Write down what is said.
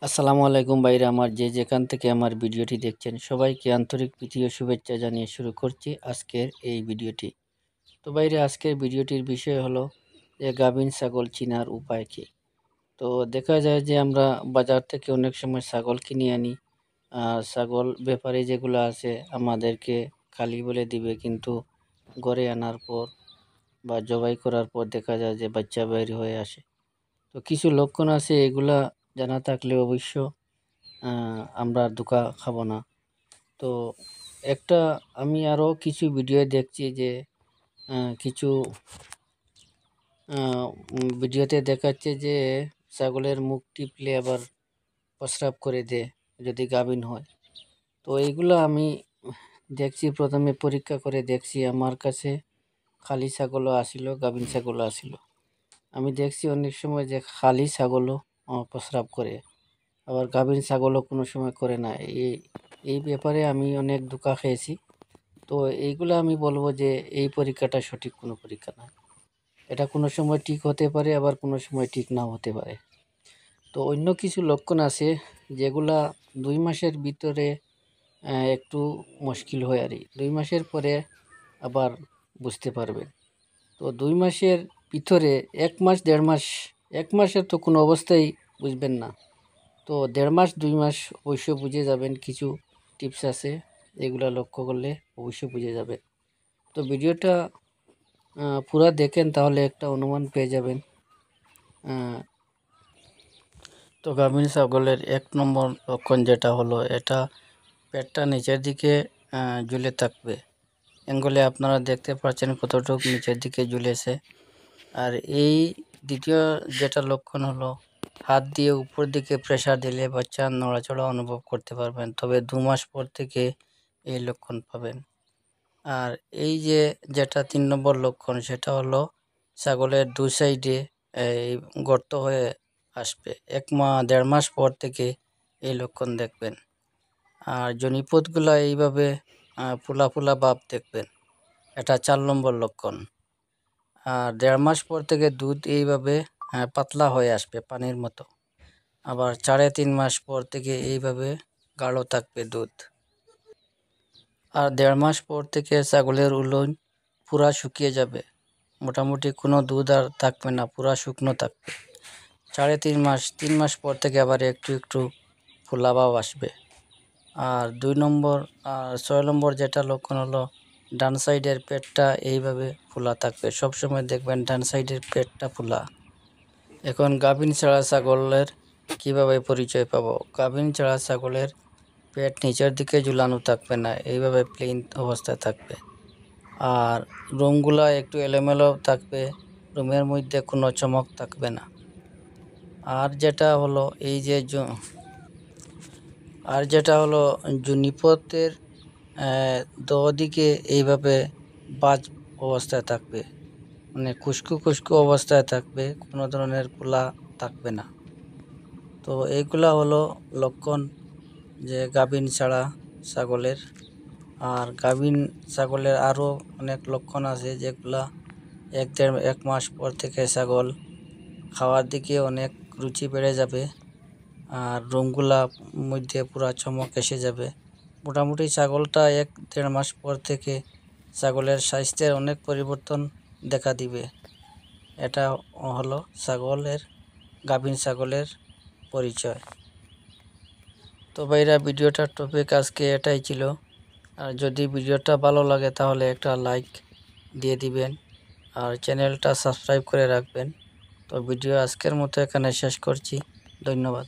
আসসালামু আলাইকুম ভাইরা আমার যে যেখান থেকে আমার ভিডিওটি দেখছেন সবাইকে আন্তরিক প্রীতি ও শুভেচ্ছা জানিয়ে শুরু করছি আজকের এই ভিডিওটি। তো ভাইরা আজকের ভিডিওটির বিষয় হলো যে গাভীন ছাগল চিনার উপায় কী। তো দেখা যায় যে আমরা বাজার থেকে অনেক সময় ছাগল কিনে আনি, ছাগল ব্যাপারী যেগুলো আছে আমাদেরকে খালি বলে দিবে, কিন্তু ঘরে আনার পর বা জবাই করার পর দেখা যায় যে বাচ্চা বের হয়ে আসে। তো কিছু লক্ষণ আছে, এগুলা জানা থাকলে অবশ্য আমরা ধোঁকা খাবো না। তো একটা আমি আরও কিছু ভিডিও দেখছি যে কিছু ভিডিওতে দেখাচ্ছে যে ছাগলের মুখ টিপলে আবার প্রস্রাব করে দেয় যদি গাভিন হয়। তো এইগুলো আমি দেখছি, প্রথমে পরীক্ষা করে দেখছি, আমার কাছে খালি ছাগলও আসিল, গাভিন ছাগলও আসিল। আমি দেখছি অনেক সময় যে খালি ছাগলও প্রস্রাব করে, আবার গাভীন ছাগলও কোনো সময় করে না। এই ব্যাপারে আমি অনেক ধোঁকা খেয়েছি। তো এইগুলো আমি বলবো যে এই পরীক্ষাটা সঠিক কোনো পরীক্ষা না। এটা কোনো সময় ঠিক হতে পারে, আবার কোনো সময় ঠিক নাও হতে পারে। তো অন্য কিছু লক্ষণ আছে যেগুলা 2 মাসের ভিতরে একটু মুশকিল হয়, আর 2 মাসের পরে আবার বুঝতে পারবেন। তো 2 মাসের ভিতরে 1 মাস 1.5 মাস, 1 মাসের তো কোনো অবস্থায় বুঝবেন না। তো 1.5 মাস 2 মাস অবশ্য বুঝে যাবেন। কিছু টিপস আছে, এগুলা লক্ষ্য করলে অবশ্যই বুঝে যাবে। তো ভিডিওটা পুরো দেখেন, তাহলে একটা অনুমান পেয়ে যাবেন। তো গাভীন ছাগলের 1 নম্বর লক্ষণ যেটা হলো, এটা পেটটা নিচের দিকে ঝুলে থাকবে। এঙ্গলে আপনারা দেখতে পাচ্ছেন কতটুকু নিচের দিকে ঝুলেছে। আর এই দ্বিতীয় যেটা লক্ষণ হলো, হাত দিয়ে উপর দিকে প্রেসার দিলে বাচ্চা নড়াচড়া অনুভব করতে পারবেন, তবে 2 মাস পর থেকে এই লক্ষণ পাবেন। আর এই যেটা 3 নম্বর লক্ষণ, সেটা হলো ছাগলের 2 সাইডে এই গর্ত হয়ে আসবে। 1.5 মাস পর থেকে এই লক্ষণ দেখবেন। আর জনিপথগুলো এইভাবে ফুলা ফুলা ভাব দেখবেন, এটা 4 নম্বর লক্ষণ। আর 1.5 মাস পর থেকে দুধ এইভাবে পাতলা হয়ে আসবে পানির মতো। আবার 3.5 মাস পর থেকে এইভাবে গাঢ় থাকবে দুধ। আর 1.5 মাস পর থেকে ছাগলের উলন পুরা শুকিয়ে যাবে, মোটামুটি কোনো দুধ আর থাকবে না, পুরা শুকনো থাকবে। 3.5 মাস পর থেকে আবার একটু একটু ফোলা ভাব আসবে। আর 2 নম্বর আর 6 নম্বর যেটা লক্ষণ হলো, ডান সাইডের পেটটা এইভাবে ফোলা থাকবে, সবসময় দেখবেন ডান সাইডের পেটটা ফোলা। এখন গাভীন ছাড়া ছাগলের কিভাবে পরিচয় পাবো? গাভীন ছাড়া ছাগলের পেট নিচের দিকে ঝুলানো থাকবে না, এইভাবে প্লেন অবস্থায় থাকবে। আর রুমগুলো একটু এলোমেলো থাকবে, রুমের মধ্যে কোনো চমক থাকবে না। আর যেটা হলো জুনিপথের দিকে এইভাবে বাজ অবস্থায় থাকবে, মানে খুশকু খুশকু অবস্থায় থাকবে, কোনো ধরনের খোলা থাকবে না। তো এইগুলা হলো লক্ষণ যে গাভীন ছাড়া ছাগলের। আর গাভীন ছাগলের আরও অনেক লক্ষণ আছে, যেগুলা 1 মাস পর থেকে ছাগল খাওয়ার দিকে অনেক রুচি বেড়ে যাবে, আর রুমগুলা মধ্যে পুরা চমক এসে যাবে। মোটামুটি ছাগলটা 1-1.5 মাস পর থেকে ছাগলের স্বাস্থ্যের অনেক পরিবর্তন দেখা দিবে। এটা হলো গাভীন ছাগলের পরিচয়। তো ভাইরা, ভিডিওটার টপিক আজকে এটাই ছিল। আর যদি ভিডিওটা ভালো লাগে তাহলে একটা লাইক দিয়ে দিবেন, আর চ্যানেলটা সাবস্ক্রাইব করে রাখবেন। তো ভিডিও আজকের মতো এখানে শেষ করছি। ধন্যবাদ।